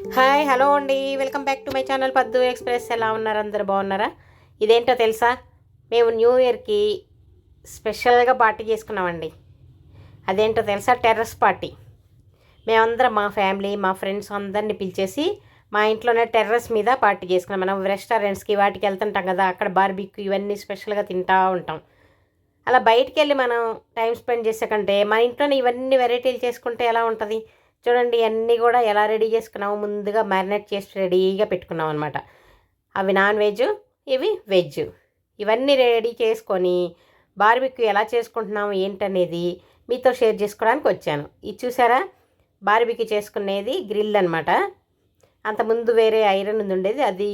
Hi hello అండి, welcome back to my channel పద్దు express. ఎలా ఉన్నారు? అందరు బాగున్నారా? ఇదేంటో తెలుసా, మేము న్యూ ఇయర్కి స్పెషల్గా పార్టీ చేసుకున్నామండి. అదేంటో తెలుసా, టెర్రస్ పార్టీ. మేమందరం మా ఫ్యామిలీ మా ఫ్రెండ్స్ అందరిని పిలిచేసి మా ఇంట్లోనే టెర్రస్ మీద పార్టీ చేసుకున్నాం. మనం రెస్టారెంట్స్కి వాటికి వెళ్తుంటాం కదా, అక్కడ బార్బిక్యూ ఇవన్నీ స్పెషల్గా తింటూ ఉంటాం. అలా బయటికి వెళ్ళి మనం టైం స్పెండ్ చేసే కంటే మన ఇంట్లోనే ఇవన్నీ వెరైటీలు చేసుకుంటే ఎలా ఉంటుంది? చూడండి, అన్నీ కూడా ఎలా రెడీ చేసుకున్నాము. ముందుగా మ్యారినేట్ చేసి రెడీగా పెట్టుకున్నాం అనమాట. అవి నాన్ వెజ్, ఇవి వెజ్. ఇవన్నీ రెడీ చేసుకొని బార్బిక్యూ ఎలా చేసుకుంటున్నాము ఏంటనేది మీతో షేర్ చేసుకోవడానికి వచ్చాను. ఇది చూసారా, బార్బిక్యూ చేసుకునేది గ్రిల్ అనమాట. అంతకుముందు వేరే ఐరన్ ఉండేది, అది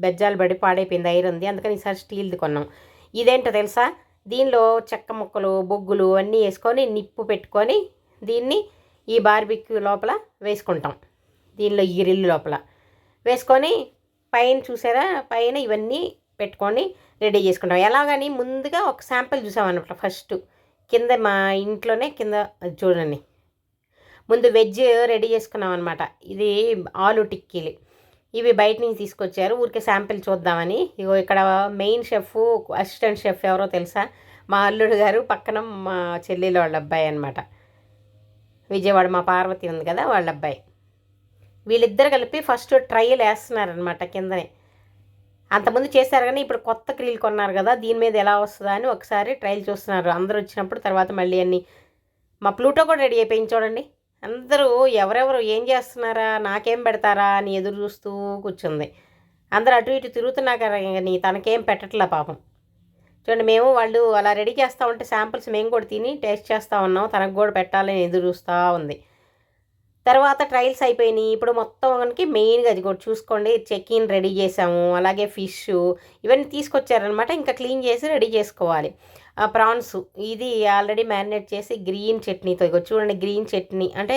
బెజ్జాలు పడి పాడైపోయింది ఐరన్ది, అందుకని ఈసారి స్టీల్ది కొన్నాం. ఇదేంటో తెలుసా, దీనిలో చెక్క ముక్కలు బొగ్గులు అన్నీ వేసుకొని నిప్పు పెట్టుకొని దీన్ని ఈ బార్బిక్యూ లోపల వేసుకుంటాం. దీనిలో ఈ గ్రిల్ లోపల వేసుకొని పైన చూసారా, పైన ఇవన్నీ పెట్టుకొని రెడీ చేసుకుంటాం. ఎలాగని ముందుగా ఒక శాంపిల్ చూసామన్నమాట. ఫస్ట్ కింద మా ఇంట్లోనే కింద అది చూడండి, ముందు వెజ్ రెడీ చేసుకున్నాం అనమాట. ఇది ఆలు టిక్కీలు, ఇవి బయట నుంచి తీసుకొచ్చారు. ఊరికే శాంపిల్ చూద్దామని. ఇగో ఇక్కడ మెయిన్ షెఫ్, అసిస్టెంట్ షెఫ్ ఎవరో తెలుసా, మా అల్లుడు గారు, పక్కన మా చెల్లెలు వాళ్ళ అబ్బాయి అనమాట. విజయవాడ మా పార్వతి ఉంది కదా, వాళ్ళ అబ్బాయి. వీళ్ళిద్దరు కలిపి ఫస్ట్ ట్రయల్ వేస్తున్నారనమాట కిందనే. అంతకుముందు చేశారు కానీ ఇప్పుడు కొత్త క్రీల్ కొన్నారు కదా, దీని మీద ఎలా వస్తుందా అని ఒకసారి ట్రయల్ చూస్తున్నారు. అందరూ వచ్చినప్పుడు తర్వాత మళ్ళీ అన్నీ. మా ప్లూటో కూడా రెడీ అయిపోయింది చూడండి. అందరూ ఎవరెవరు ఏం చేస్తున్నారా, నాకేం పెడతారా అని ఎదురు చూస్తూ కూర్చుంది. అందరూ అటు ఇటు తిరుగుతున్నా కానీ తనకేం పెట్టట్లే పాపం. చూడండి, మేము వాళ్ళు అలా రెడీ చేస్తూ ఉంటే శాంపిల్స్ మేము కూడా తిని టేస్ట్ చేస్తూ ఉన్నాం. తనకు కూడా పెట్టాలని ఎదురు చూస్తూ ఉంది. తర్వాత ట్రయల్స్ అయిపోయినాయి. ఇప్పుడు మొత్తం మనకి మెయిన్గా అది కూడా చూసుకోండి, చెకిన్ రెడీ చేసాము. అలాగే ఫిష్ ఇవన్నీ తీసుకొచ్చారనమాట. ఇంకా క్లీన్ చేసి రెడీ చేసుకోవాలి. ప్రాన్స్ ఇది ఆల్రెడీ మ్యారినేట్ చేసి గ్రీన్ చట్నీతో, ఇగో చూడండి, గ్రీన్ చట్నీ అంటే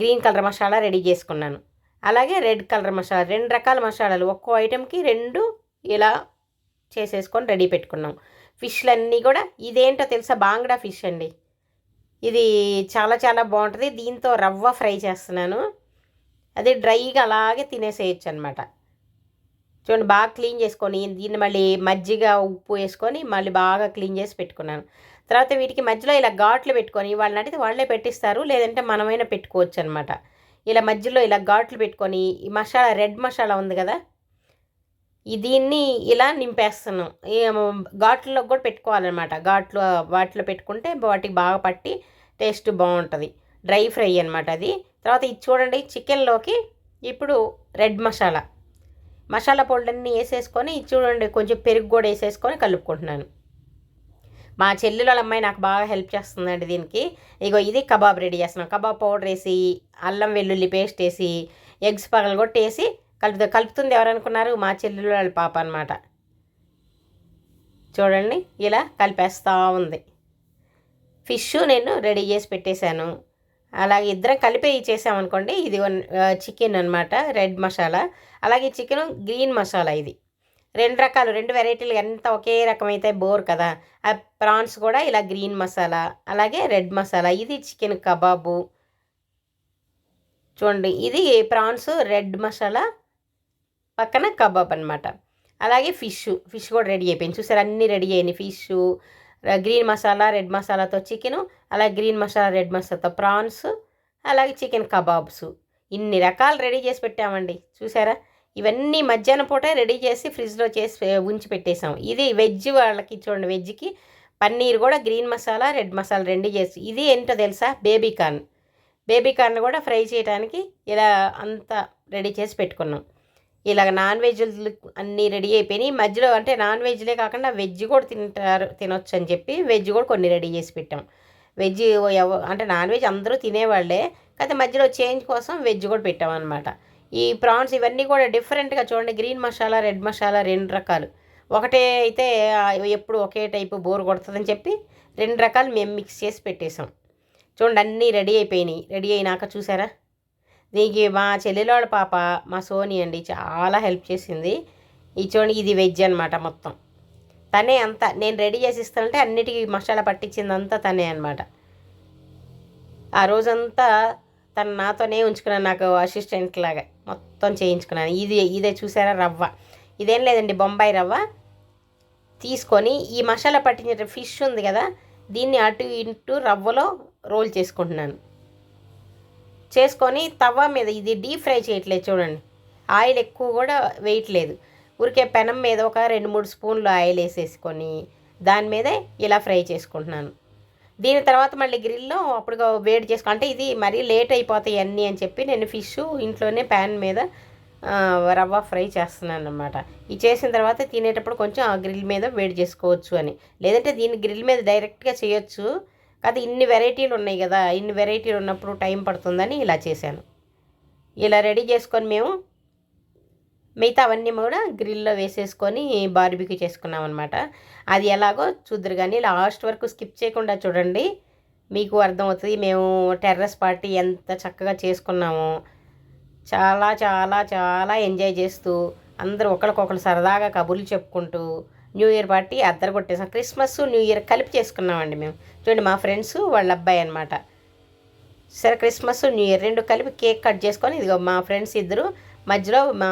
గ్రీన్ కలర్ మసాలా రెడీ చేసుకున్నాను. అలాగే రెడ్ కలర్ మసాలా, 2 రకాల మసాలాలు ఒక్కో ఐటెంకి 2 ఇలా చేసేసుకొని రెడీ పెట్టుకున్నాం. ఫిష్లన్నీ కూడా ఇదేంటో తెలుసా, బాంగ్డా ఫిష్ అండి. ఇది చాలా చాలా బాగుంటుంది. దీంతో రవ్వ ఫ్రై చేస్తున్నాను. అది డ్రైగా అలాగే తినేసేయచ్చు అనమాట. చూడండి, బాగా క్లీన్ చేసుకొని దీన్ని మళ్ళీ మజ్జిగ ఉప్పు వేసుకొని మళ్ళీ బాగా క్లీన్ చేసి పెట్టుకున్నాను. తర్వాత వీటికి మధ్యలో ఇలా ఘాట్లు పెట్టుకొని, వాళ్ళని అడిగితే వాళ్ళే పెట్టిస్తారు, లేదంటే మనమైనా పెట్టుకోవచ్చు అనమాట. ఇలా మధ్యలో ఇలా ఘాట్లు పెట్టుకొని ఈ మసాలా, రెడ్ మసాలా ఉంది కదా, దీన్ని ఇలా నింపేస్తున్నాం. ఈ ఘాట్లలో కూడా పెట్టుకోవాలన్నమాట. ఘాట్లు వాటిలో పెట్టుకుంటే వాటికి బాగా పట్టి టేస్ట్ బాగుంటుంది. డ్రై ఫ్రై అనమాట అది. తర్వాత ఇది చూడండి, చికెన్లోకి ఇప్పుడు రెడ్ మసాలా, మసాలా పౌడర్ని వేసేసుకొని చూడండి, కొంచెం పెరుగు కూడా వేసేసుకొని కలుపుకుంటున్నాను. మా చెల్లెల అమ్మాయి నాకు బాగా హెల్ప్ చేస్తుందండి దీనికి. ఇగో ఇది కబాబ్ రెడీ చేస్తున్నాం. కబాబ్ పౌడర్ వేసి, అల్లం వెల్లుల్లి పేస్ట్ వేసి, ఎగ్స్ పగలగొట్టేసి కలుపుతుంది. ఎవరనుకున్నారు? మా చెల్లెలు వాళ్ళ పాప అనమాట. చూడండి, ఇలా కలిపేస్తూ ఉంది. ఫిష్ నేను రెడీ చేసి పెట్టేశాను. అలాగే ఇద్దరం కలిపి చేసామనుకోండి, ఇది చికెన్ అనమాట, రెడ్ మసాలా. అలాగే చికెన్ గ్రీన్ మసాలా. ఇది 2 రకాలు, 2 వెరైటీలు. ఎంత ఒకే రకమైతే బోర్ కదా. ఆ ప్రాన్స్ కూడా ఇలా గ్రీన్ మసాలా, అలాగే రెడ్ మసాలా. ఇది చికెన్ కబాబు. చూడండి, ఇది ప్రాన్స్ రెడ్ మసాలా, పక్కన కబాబ్ అనమాట. అలాగే ఫిష్ కూడా రెడీ అయిపోయింది. చూసారు, అన్నీ రెడీ అయినాయి. ఫిష్ గ్రీన్ మసాలా రెడ్ మసాలాతో చికెను, అలాగే గ్రీన్ మసాలా రెడ్ మసాలాతో ప్రాన్స్, అలాగే చికెన్ కబాబ్స్. ఇన్ని రకాలు రెడీ చేసి పెట్టామండి. చూసారా, ఇవన్నీ మధ్యాహ్నం పూట రెడీ చేసి ఫ్రిడ్జ్లో చేసి ఉంచి పెట్టేసాం. ఇది వెజ్ వాళ్ళకి. చూడండి, వెజ్కి పన్నీర్ కూడా గ్రీన్ మసాలా రెడ్ మసాలా 2 చేసి. ఇది ఏంటో తెలుసా, బేబీ కార్న్ కూడా ఫ్రై చేయడానికి ఇలా అంతా రెడీ చేసి పెట్టుకున్నాం. ఇలాగ నాన్ వెజ్ అన్నీ రెడీ అయిపోయినాయి. మధ్యలో అంటే నాన్ వెజ్లే కాకుండా వెజ్ కూడా తినొచ్చు అని చెప్పి వెజ్ కూడా కొన్ని రెడీ చేసి పెట్టాం. వెజ్ అంటే నాన్ వెజ్ అందరూ తినేవాళ్ళే, కాకపోతే మధ్యలో చేంజ్ కోసం వెజ్ కూడా పెట్టామన్నమాట. ఈ ప్రాన్స్ ఇవన్నీ కూడా డిఫరెంట్గా చూడండి, గ్రీన్ మసాలా రెడ్ మసాలా 2 రకాలు. ఒకటే అయితే ఎప్పుడు ఒకే టైపు బోర్ కొడుతుందని చెప్పి 2 రకాలు మేము మిక్స్ చేసి పెట్టేసాం. చూడండి, అన్నీ రెడీ అయిపోయినాయి. రెడీ అయినాక చూసారా, దీనికి మా చెల్లెల పాప మా సోని అండి చాలా హెల్ప్ చేసింది. ఈ చూడండి, ఇది వెజ్ అనమాట మొత్తం. తనే అంతా నేను రెడీ చేసి ఇస్తానంటే అన్నిటికీ మసాలా పట్టించిందంతా తనే అనమాట. ఆ రోజంతా తను నాతోనే ఉంచుకున్నాను, నాకు అసిస్టెంట్ లాగా మొత్తం చేయించుకున్నాను. ఇదే చూసారా రవ్వ, ఇదేం లేదండి బొంబాయి రవ్వ తీసుకొని ఈ మసాలా పట్టించిన ఫిష్ ఉంది కదా, దీన్ని అటు ఇటు రవ్వలో రోల్ చేసుకుంటున్నాను. చేసుకొని తవ్వ మీద, ఇది డీప్ ఫ్రై చేయట్లేదు చూడండి, ఆయిల్ ఎక్కువ కూడా వేయట్లేదు, ఊరికే పెనం మీద ఒక 2-3 స్పూన్లు ఆయిల్ వేసేసుకొని దాని మీదే ఇలా ఫ్రై చేసుకుంటున్నాను. దీని తర్వాత మళ్ళీ గ్రిల్లో అప్పుడు వేడి చేసుకో, అంటే ఇది మరీ లేట్ అయిపోతాయి అన్నీ అని చెప్పి నేను ఫిష్ ఇంట్లోనే ప్యాన్ మీద రవ్వ ఫ్రై చేస్తున్నాను అనమాట. ఇది చేసిన తర్వాత తినేటప్పుడు కొంచెం ఆ గ్రిల్ మీద వేడి చేసుకోవచ్చు అని, లేదంటే దీన్ని గ్రిల్ మీద డైరెక్ట్గా చేయొచ్చు. కాదు ఇన్ని వెరైటీలు ఉన్నాయి కదా, ఇన్ని వెరైటీలు ఉన్నప్పుడు టైం పడుతుందని ఇలా చేశాను. ఇలా రెడీ చేసుకొని మేము మిగతా అవన్నీ కూడా గ్రిల్లో వేసేసుకొని బార్బిక్యూ చేసుకున్నాం అనమాట. అది ఎలాగో చూద్దరు కానీ లాస్ట్ వరకు స్కిప్ చేయకుండా చూడండి, మీకు అర్థమవుతుంది మేము టెర్రస్ పార్టీ ఎంత చక్కగా చేసుకున్నామో. చాలా చాలా చాలా ఎంజాయ్ చేస్తూ అందరూ ఒకరికొకరు సరదాగా కబుర్లు చెప్పుకుంటూ న్యూ ఇయర్ పార్టీ అద్దరు కొట్టేసాం. క్రిస్మస్ న్యూ ఇయర్ కలిపి చేసుకున్నామండి మేము. చూడండి మా ఫ్రెండ్స్ వాళ్ళ అబ్బాయి అనమాట. సరే క్రిస్మస్ న్యూ ఇయర్ రెండు కలిపి కేక్ కట్ చేసుకొని, ఇదిగో మా ఫ్రెండ్స్ ఇద్దరు, మధ్యలో మా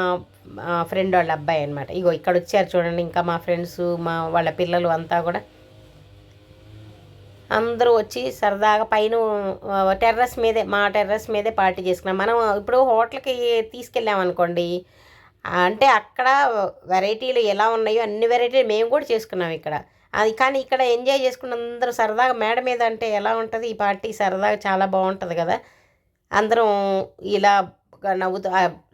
ఫ్రెండ్ వాళ్ళ అబ్బాయి అనమాట. ఇగో ఇక్కడ వచ్చారు చూడండి, ఇంకా మా ఫ్రెండ్స్ వాళ్ళ పిల్లలు అంతా కూడా అందరూ వచ్చి సరదాగా పైన మా టెర్రస్ మీదే పార్టీ చేసుకున్నాం. మనం ఇప్పుడు హోటల్కి తీసుకెళ్ళామనుకోండి, అంటే అక్కడ వెరైటీలు ఎలా ఉన్నాయో అన్ని వెరైటీలు మేము కూడా చేసుకున్నాం ఇక్కడ. అది కానీ ఇక్కడ ఎంజాయ్ చేసుకున్న అందరూ సరదాగా మేడ మీద, అంటే ఎలా ఉంటుంది ఈ పార్టీ, సరదాగా చాలా బాగుంటుంది కదా. అందరం ఇలా నవ్వుతూ,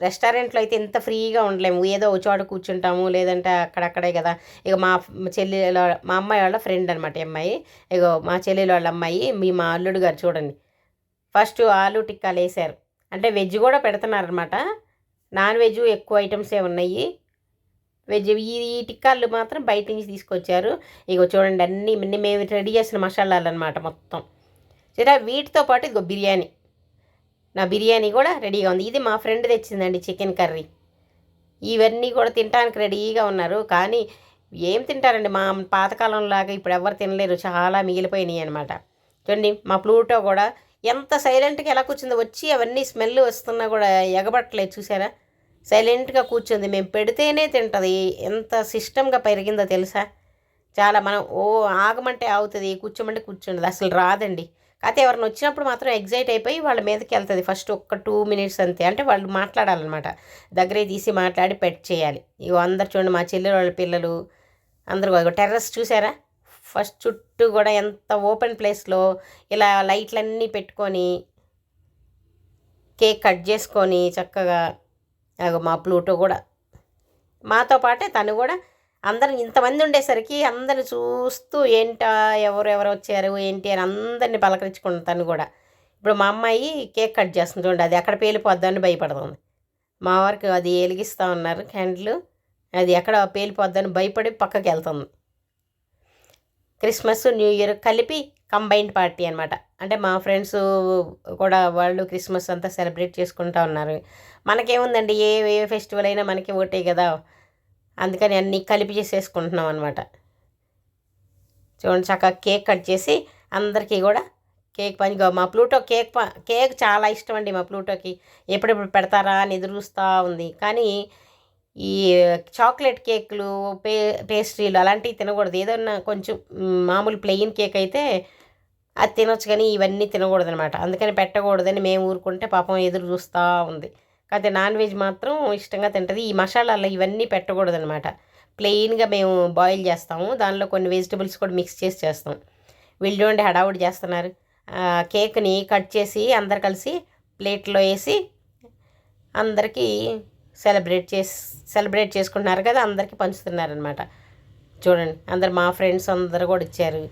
రెస్టారెంట్లో అయితే ఇంత ఫ్రీగా ఉండలేము, ఏదో ఒక చోట కూర్చుంటాము, లేదంటే అక్కడక్కడే కదా. ఇక మా మా అమ్మాయి వాళ్ళ ఫ్రెండ్ అనమాట అమ్మాయి, ఇగో మా చెల్లెలు వాళ్ళ అమ్మాయి, మా అల్లుడు గారు చూడండి ఫస్ట్ ఆలు టిక్కాలు వేశారు. అంటే వెజ్ కూడా పెడుతున్నారనమాట, నాన్ వెజ్ ఎక్కువ ఐటమ్సే ఉన్నాయి. వెజ్ ఈ టిక్కాలు మాత్రం బయట నుంచి తీసుకొచ్చారు. ఇగో చూడండి అన్నీ మేము రెడీ చేసిన మసాలాలు అనమాట మొత్తం. సరే వీటితో పాటు ఇదిగో బిర్యానీ, నా బిర్యానీ కూడా రెడీగా ఉంది. ఇది మా ఫ్రెండ్ తెచ్చిందండి చికెన్ కర్రీ. ఇవన్నీ కూడా తినడానికి రెడీగా ఉన్నారు, కానీ ఏం తింటారండి, మా పాతకాలంలాగా ఇప్పుడు ఎవరు తినలేరు, చాలా మిగిలిపోయినాయి అనమాట. చూడండి మా ప్లూటో కూడా ఎంత సైలెంట్గా ఎలా కూర్చుందో, వచ్చి అవన్నీ స్మెల్ వస్తున్నా కూడా ఎగబట్టలేదు చూసారా, సైలెంట్గా కూర్చుంది. మేము పెడితేనే తింటుంది, ఎంత సిస్టమ్గా పెరిగిందో తెలుసా. చాలా మనం ఆగమంటే ఆగుతుంది, కూర్చోమంటే కూర్చుంటుంది, అసలు రాదండి. కాకపోతే ఎవరిని వచ్చినప్పుడు మాత్రం ఎగ్జైట్ అయిపోయి వాళ్ళ మీదకి వెళ్తుంది ఫస్ట్ ఒక 2 minutes అంతే. అంటే వాళ్ళు మాట్లాడాలన్నమాట, దగ్గరే తీసి మాట్లాడి పెట్ చేయాలి. ఇగో అందరు చూడండి మా చెల్లెలు వాళ్ళ పిల్లలు అందరూ టెర్రస్ చూసారా, ఫస్ట్ చుట్టూ కూడా ఎంత ఓపెన్ ప్లేస్లో ఇలా లైట్లన్నీ పెట్టుకొని కేక్ కట్ చేసుకొని చక్కగా. మా ప్లూటో కూడా మాతో పాటే, తను కూడా అందరు ఇంతమంది ఉండేసరికి అందరు చూస్తూ ఏంటా ఎవరెవరు వచ్చారు ఏంటి అని అందరినీ పలకరించుకుంటాను. తను కూడా ఇప్పుడు మా అమ్మాయి కేక్ కట్ చేస్తుంది చూడండి, అది ఎక్కడ పేలిపోద్దని భయపడుతుంది. మా వారికి అది వెలిగిస్తూ ఉన్నారు క్యాండిల్, అది ఎక్కడ పేలిపోద్దని భయపడి పక్కకి వెళ్తుంది. క్రిస్మస్ న్యూ ఇయర్ కలిపి కంబైన్డ్ పార్టీ అనమాట. అంటే మా ఫ్రెండ్స్ కూడా వాళ్ళు క్రిస్మస్ అంతా సెలబ్రేట్ చేసుకుంటూ ఉన్నారు. మనకేముందండి, ఏ ఫెస్టివల్ అయినా మనకి ఒకటే కదా, అందుకని అన్నీ కలిపి చేసేసుకుంటున్నాం అనమాట. చూడండి చక్కగా కేక్ కట్ చేసి అందరికీ కూడా కేక్ మా ప్లూటో కేక్ చాలా ఇష్టం అండి మా ప్లూటోకి, ఎప్పుడెప్పుడు పెడతారా అని ఎదురుస్తూ ఉంది. కానీ ఈ చాక్లెట్ కేకులు పేస్ట్రీలు అలాంటివి తినకూడదు, ఏదన్నా కొంచెం మామూలు ప్లెయిన్ కేక్ అయితే అది తినొచ్చు, కానీ ఇవన్నీ తినకూడదు అనమాట. అందుకని పెట్టకూడదని మేము ఊరుకుంటే పాపం ఎదురు చూస్తూ ఉంది. కాకపోతే నాన్ వెజ్ మాత్రం ఇష్టంగా తింటుంది. ఈ మసాలాలు ఇవన్నీ పెట్టకూడదు అనమాట, ప్లెయిన్గా మేము బాయిల్ చేస్తాము, దానిలో కొన్ని వెజిటబుల్స్ కూడా మిక్స్ చేసి చేస్తాం. వీళ్ళు చూడండి హడావుడి చేస్తున్నారు. కేక్ని కట్ చేసి అందరు కలిసి ప్లేట్లో వేసి అందరికీ సెలబ్రేట్ చేసుకుంటున్నారు కదా, అందరికీ పంచుతున్నారనమాట. చూడండి అందరు మా ఫ్రెండ్స్ అందరూ కూడా ఇచ్చారు.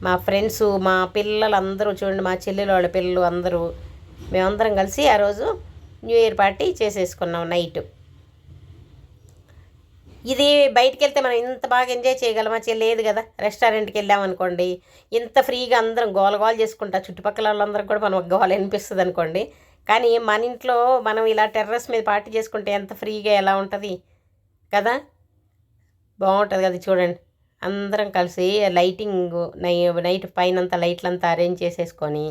మా ఫ్రెండ్స్ మా పిల్లలు అందరూ చూడండి, మా చెల్లెలు వాళ్ళ పిల్లలు అందరూ మేమందరం కలిసి ఆ రోజు న్యూ ఇయర్ పార్టీ చేసేసుకున్నాం నైట్. ఇది బయటికి వెళ్తే మనం ఇంత బాగా ఎంజాయ్ చేయగలమా, లేదు కదా. రెస్టారెంట్కి వెళ్ళామనుకోండి, ఇంత ఫ్రీగా అందరం గోల చేసుకుంటా, చుట్టుపక్కల వాళ్ళందరికీ కూడా మనం గోల అనిపిస్తుంది అనుకోండి. కానీ మన ఇంట్లో మనం ఇలా టెర్రస్ మీద పార్టీ చేసుకుంటే ఎంత ఫ్రీగా ఎలా ఉంటుంది కదా, బాగుంటుంది కదా. చూడండి అందరం కలిసి లైటింగ్ నైట్ పైనంతా లైట్లంతా అరేంజ్ చేసేసుకొని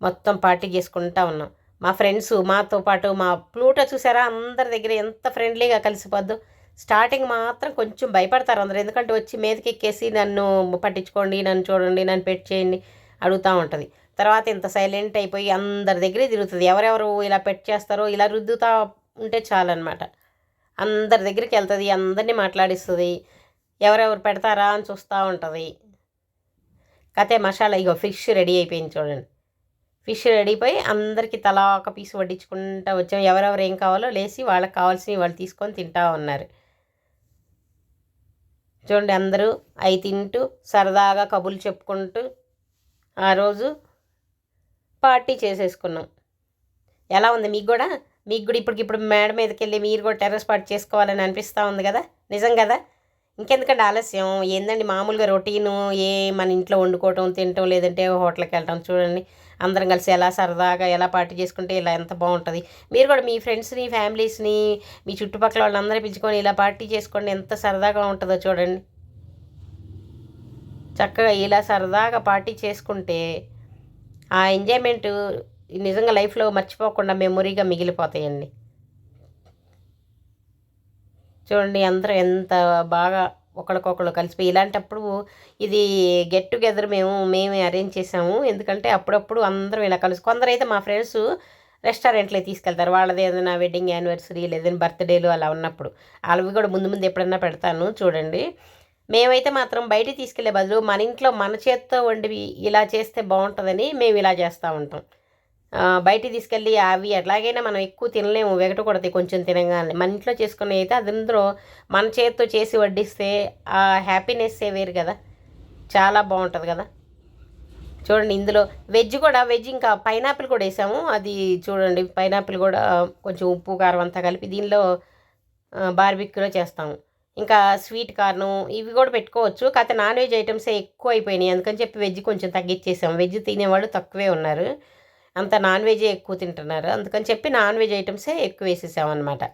మొత్తం పార్టీ చేసుకుంటా ఉన్నాం. మా ఫ్రెండ్స్ మాతో పాటు మా ప్లూటో చూసారా అందరి దగ్గర ఎంత ఫ్రెండ్లీగా కలిసిపోద్దు. స్టార్టింగ్ మాత్రం కొంచెం భయపడతారు అందరు, ఎందుకంటే వచ్చి మీదకి ఎక్కేసి నన్ను పట్టించుకోండి, నన్ను చూడండి, నన్ను పెట్ చేయండి అడుగుతూ ఉంటుంది. తర్వాత ఇంత సైలెంట్ అయిపోయి అందరి దగ్గరే తిరుగుతుంది. ఎవరెవరు ఇలా పెట్ చేస్తారో ఇలా రుద్దుతూ ఉంటే చాలన్నమాట. అందరి దగ్గరికి వెళ్తుంది, అందరినీ మాట్లాడిస్తుంది, ఎవరెవరు పెడతారా అని చూస్తూ ఉంటుంది. కతే మసాలా ఇగో ఫిష్ రెడీ అయిపోయింది చూడండి. ఫిష్ రెడీ అయిపోయి అందరికీ తలా ఒక పీస్ వడ్డించుకుంటూ వచ్చాం. ఎవరెవరు ఏం కావాలో లేచి వాళ్ళకి కావాల్సినవి వాళ్ళు తీసుకొని తింటూ ఉన్నారు. చూడండి అందరూ అవి తింటూ సరదాగా కబుర్లు చెప్పుకుంటూ ఆ రోజు పార్టీ చేసేసుకున్నాం. ఎలా ఉంది మీకు కూడా ఇప్పటికిప్పుడు మేడ మీదకి వెళ్ళి మీరు కూడా టెర్రస్ పార్టీ చేసుకోవాలని అనిపిస్తూ ఉంది కదా? నిజం కదా? ఇంకెందుకంటే ఆలస్యం, ఏందండి మామూలుగా రొటీను మన ఇంట్లో వండుకోవటం తినటం, లేదంటే హోటల్కి వెళ్ళటం. చూడండి అందరం కలిసి ఎలా సరదాగా ఎలా పార్టీ చేసుకుంటే ఇలా ఎంత బాగుంటుంది. మీరు కూడా మీ ఫ్రెండ్స్ని, ఫ్యామిలీస్ని, మీ చుట్టుపక్కల వాళ్ళందరూ పిలుచుకొని ఇలా పార్టీ చేసుకోండి, ఎంత సరదాగా ఉంటుందో చూడండి. చక్కగా ఇలా సరదాగా పార్టీ చేసుకుంటే ఆ ఎంజాయ్మెంట్ నిజంగా లైఫ్లో మర్చిపోకుండా మెమొరీగా మిగిలిపోతాయండి. చూడండి అందరూ ఎంత బాగా ఒకరికొకరు కలిసిపోయి. ఇలాంటప్పుడు ఇది గెట్ టుగెదర్ మేమే అరేంజ్ చేసాము. ఎందుకంటే అప్పుడప్పుడు అందరం ఇలా కొందరైతే మా ఫ్రెండ్స్ రెస్టారెంట్లే తీసుకెళ్తారు, వాళ్ళది ఏదైనా వెడ్డింగ్ యానివర్సరీ లేదంటే బర్త్డేలు అలా ఉన్నప్పుడు. అవి కూడా ముందు ఎప్పుడన్నా పెడతాను చూడండి. మేమైతే మాత్రం బయటికి తీసుకెళ్లే బదులు మన ఇంట్లో మన చేత్తో వండివి ఇలా చేస్తే బాగుంటుందని మేము ఇలా చేస్తూ ఉంటాం. బయటికి తీసుకెళ్ళి అవి ఎట్లాగైనా మనం ఎక్కువ తినలేము, వెగటకూడదు కొంచెం తినగానే. మన ఇంట్లో చేసుకునే అయితే అందులో మన చేతితో చేసి వడ్డిస్తే ఆ హ్యాపీనెస్సే వేరు కదా, చాలా బాగుంటుంది కదా. చూడండి ఇందులో వెజ్ ఇంకా పైనాపిల్ కూడా వేసాము. అది చూడండి పైనాపిల్ కూడా కొంచెం ఉప్పు కారం అంతా కలిపి దీనిలో బార్బిక్యూలో చేస్తాము. ఇంకా స్వీట్ కార్ను ఇవి కూడా పెట్టుకోవచ్చు, కాకపోతే నాన్ వెజ్ ఐటమ్సే ఎక్కువ అయిపోయినాయి, అందుకని చెప్పి వెజ్ కొంచెం తగ్గించేసాము. వెజ్ తినేవాళ్ళు తక్కువే ఉన్నారు, అంత నాన్ వెజే ఎక్కువ తింటున్నారు, అందుకని చెప్పి నాన్ వెజ్ ఐటమ్సే ఎక్కువ వేసేసామన్నమాట.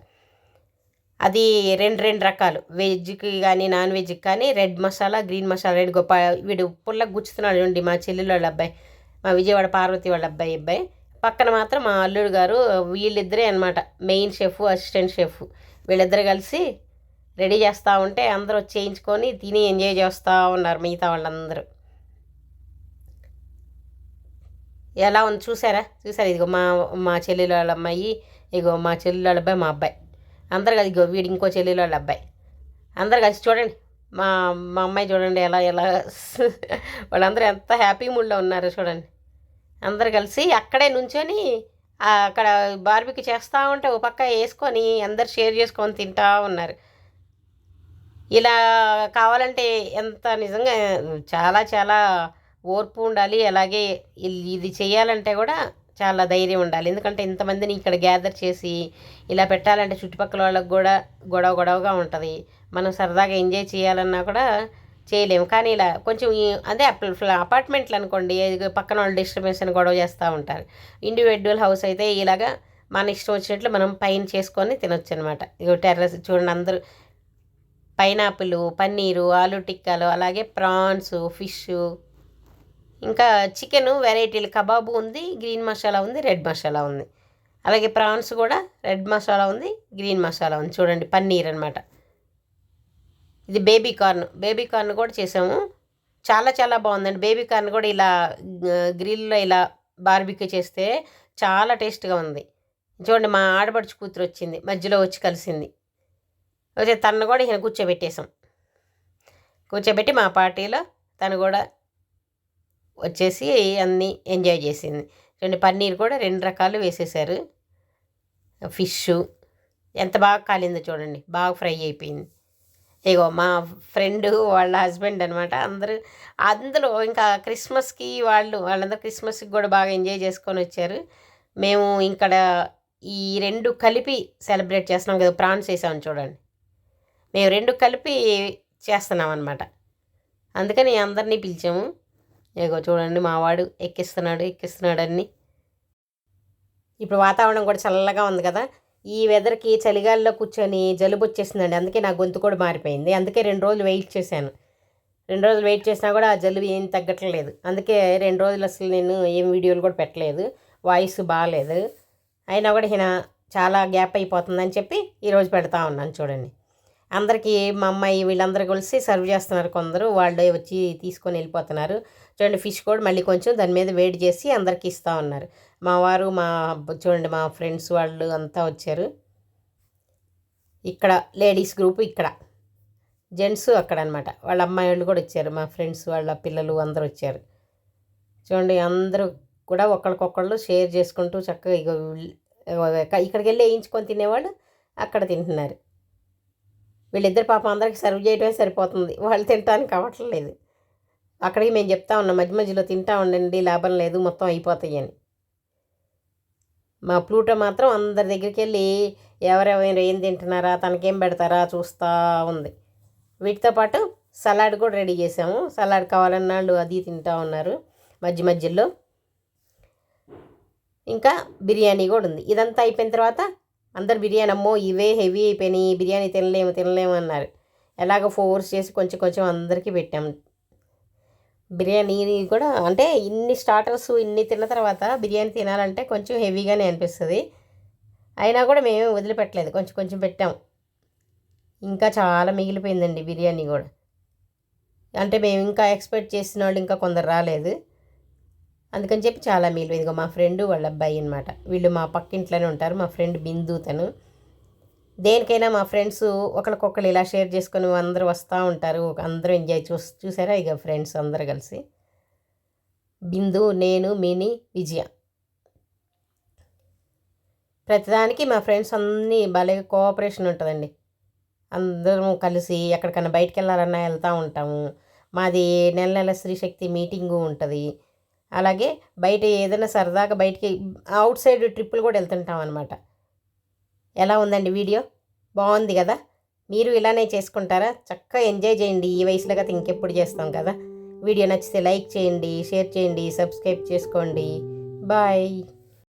అది రెండు రకాలు, వెజ్కి కానీ నాన్ వెజ్కి కానీ red masala, green masala. Red గొప్ప వీడు పుల్లగా గుచ్చుతున్నాడు చూడండి, మా చెల్లెలు వాళ్ళ అబ్బాయి, మా విజయవాడ పార్వతి వాళ్ళ అబ్బాయి. పక్కన మాత్రం మా అల్లుడు గారు, వీళ్ళిద్దరే అనమాట మెయిన్ షెఫ్, అసిస్టెంట్ షెఫ్. వీళ్ళిద్దరు కలిసి రెడీ చేస్తూ ఉంటే అందరూ చేయించుకొని తిని ఎంజాయ్ చేస్తూ ఉన్నారు మిగతా వాళ్ళందరూ. ఎలా ఉంది చూసారా? ఇదిగో మా చెల్లెలు వాళ్ళ అమ్మాయి, ఇగో మా చెల్లెలు వాళ్ళ అబ్బాయి, మా అబ్బాయి అందరు కలిసి, ఇగో వీడు ఇంకో చెల్లెలు వాళ్ళ అబ్బాయి, అందరు కలిసి చూడండి. మా అమ్మాయి చూడండి ఎలా వాళ్ళందరూ ఎంత హ్యాపీ మూడ్లో ఉన్నారు చూడండి. అందరు కలిసి అక్కడే నుంచొని అక్కడ బార్బిక్యూ చేస్తూ ఉంటే ఓ పక్క వేసుకొని అందరు షేర్ చేసుకొని తింటూ ఉన్నారు. ఇలా కావాలంటే ఎంత నిజంగా చాలా చాలా ఓర్పు ఉండాలి, అలాగే ఇది చేయాలంటే కూడా చాలా ధైర్యం ఉండాలి. ఎందుకంటే ఇంతమందిని ఇక్కడ గ్యాదర్ చేసి ఇలా పెట్టాలంటే చుట్టుపక్కల వాళ్ళకి కూడా గొడవగా ఉంటుంది. మనం సరదాగా ఎంజాయ్ చేయాలన్నా కూడా చేయలేము. కానీ ఇలా కొంచెం అదే అపార్ట్మెంట్లు అనుకోండి, పక్కన వాళ్ళు డిస్టర్బెన్స్ అని గొడవ చేస్తూ ఉంటారు. ఇండివిజువల్ హౌస్ అయితే ఇలాగా మన ఇష్టం వచ్చినట్లు మనం పైన చేసుకొని తినొచ్చు అనమాట. ఇక టెర్రస్ చూడండి అందరూ పైనాపిల్, పన్నీరు, ఆలు టిక్కాలు, అలాగే ప్రాన్స్, ఫిష్, ఇంకా చికెను వెరైటీలు, కబాబు ఉంది, గ్రీన్ మసాలా ఉంది, రెడ్ మసాలా ఉంది. అలాగే ప్రాన్స్ కూడా రెడ్ మసాలా ఉంది, గ్రీన్ మసాలా ఉంది. చూడండి పన్నీర్ అనమాట. ఇది బేబీ కార్న్ కూడా చేసాము, చాలా చాలా బాగుందండి. బేబీ కార్న్ కూడా ఇలా గ్రిల్లో ఇలా బార్బిక్యూ చేస్తే చాలా టేస్ట్గా ఉంది. చూడండి మా ఆడపడుచు కూతురు వచ్చింది, మధ్యలో వచ్చి కలిసింది. వచ్చి తను కూడా ఈయన కూర్చోబెట్టి మా పార్టీలో తను కూడా వచ్చేసి అన్నీ ఎంజాయ్ చేసింది. చూడండి పన్నీర్ కూడా 2 రకాలు వేసేసారు. ఫిష్ ఎంత బాగా కాలిందో చూడండి, బాగా ఫ్రై అయిపోయింది. ఇగో మా ఫ్రెండ్ వాళ్ళ హస్బెండ్ అనమాట. అందులో ఇంకా క్రిస్మస్కి వాళ్ళందరూ క్రిస్మస్కి కూడా బాగా ఎంజాయ్ చేసుకొని వచ్చారు. మేము ఇక్కడ ఈ 2 కలిపి సెలబ్రేట్ చేస్తున్నాం కదా, ప్రాన్స్ వేసాము చూడండి, మేము 2 కలిపి చేస్తున్నాం అనమాట. అందుకని అందరినీ పిలిచాము. ఇగో చూడండి మావాడు ఎక్కిస్తున్నాడు అన్నీ. ఇప్పుడు వాతావరణం కూడా చల్లగా ఉంది కదా, ఈ వెదర్కి చలిగాల్లో కూర్చొని జలుబు వచ్చేసిందండి. అందుకే నా గొంతు కూడా మారిపోయింది. అందుకే 2 రోజులు వెయిట్ చేశాను. 2 రోజులు వెయిట్ చేసినా కూడా ఆ జలుబు ఏం తగ్గట్లేదు. అందుకే 2 రోజులు అసలు నేను ఏం వీడియోలు కూడా పెట్టలేదు. వాయిస్ బాగాలేదు. అయినా కూడా చాలా గ్యాప్ అయిపోతుందని చెప్పి ఈరోజు పెడతా ఉన్నాను చూడండి. అందరికీ మా అమ్మాయి వీళ్ళందరూ కలిసి సర్వ్ చేస్తున్నారు. కొందరు వాళ్ళే వచ్చి తీసుకొని వెళ్ళిపోతున్నారు. చూడండి ఫిష్ కూడా మళ్ళీ కొంచెం దాని మీద వేడి చేసి అందరికి ఇస్తూ ఉన్నారు. మా వారు చూడండి మా ఫ్రెండ్స్ వాళ్ళు అంతా వచ్చారు. ఇక్కడ లేడీస్ గ్రూప్, ఇక్కడ జెంట్స్ అక్కడ అనమాట. వాళ్ళ అమ్మాయి వాళ్ళు కూడా వచ్చారు. మా ఫ్రెండ్స్ వాళ్ళ పిల్లలు అందరూ వచ్చారు. చూడండి అందరూ కూడా ఒకరికొకళ్ళు షేర్ చేసుకుంటూ చక్కగా ఇక్కడికి వెళ్ళి వేయించుకొని తినేవాళ్ళు అక్కడ తింటున్నారు. వీళ్ళిద్దరు పాపం అందరికి సర్వ్ చేయడమే సరిపోతుంది. వాళ్ళు తినడానికి అవ్వట్లేదు. అక్కడికి మేము చెప్తా ఉన్నాం మధ్య మధ్యలో తింటా ఉండండి, లాభం లేదు మొత్తం అయిపోతాయి అని. మా ప్లూటో మాత్రం అందరి దగ్గరికి వెళ్ళి ఎవరెవరు ఏం తింటున్నారా, తనకేం పెడతారా చూస్తూ ఉంది. వీటితో పాటు సలాడ్ కూడా రెడీ చేసాము. సలాడ్ కావాలన్న వాళ్ళు అది తింటూ ఉన్నారు మధ్య మధ్యలో. ఇంకా బిర్యానీ కూడా ఉంది. ఇదంతా అయిపోయిన తర్వాత అందరు బిర్యానీ అమ్మో ఇవే హెవీ అయిపోయినాయి, బిర్యానీ తినలేము అన్నారు. ఎలాగో ఫోర్స్ చేసి కొంచెం కొంచెం అందరికీ పెట్టాము. బిర్యానీ కూడా అంటే ఇన్ని స్టార్టర్స్ ఇన్ని తిన్న తర్వాత బిర్యానీ తినాలంటే కొంచెం హెవీగానే అనిపిస్తుంది. అయినా కూడా మేమే వదిలిపెట్టలేదు, కొంచెం కొంచెం పెట్టాము. ఇంకా చాలా మిగిలిపోయిందండి బిర్యానీ కూడా. అంటే మేము ఇంకా ఎక్స్పెక్ట్ చేసిన వాళ్ళు ఇంకా కొందరు రాలేదు, అందుకని చెప్పి చాలా మిగిలిపోయింది. మా ఫ్రెండ్ వాళ్ళ అబ్బాయి అనమాట. వీళ్ళు మా పక్కింట్లోనే ఉంటారు. మా ఫ్రెండ్ బిందు తను. దేనికైనా మా ఫ్రెండ్స్ ఒకరికొకరు ఇలా షేర్ చేసుకొని అందరూ వస్తూ ఉంటారు. అందరూ ఎంజాయ్ చూసారా ఇక ఫ్రెండ్స్ అందరూ కలిసి. బిందు, నేను, మినీ, విజయ. ప్రతిదానికి మా ఫ్రెండ్స్ అన్నీ భలే కోఆపరేషన్ ఉంటుందండి. అందరం కలిసి ఎక్కడికైనా బయటికి వెళ్ళాలన్నా వెళ్తూ ఉంటాము. మాది నెల నెల స్త్రీశక్తి మీటింగు ఉంటుంది. అలాగే బయట ఏదైనా సరదాగా బయటికి అవుట్ సైడ్ ట్రిప్పులు కూడా వెళ్తుంటాం అనమాట. ఎలా ఉందండి వీడియో? బాగుంది కదా? మీరు ఇలానే చేసుకుంటారా? చక్కగా ఎంజాయ్ చేయండి. ఈ వయసులో కదా ఇంకెప్పుడు చేస్తాం కదా. వీడియో నచ్చితే లైక్ చేయండి, షేర్ చేయండి, సబ్స్క్రైబ్ చేసుకోండి. బాయ్.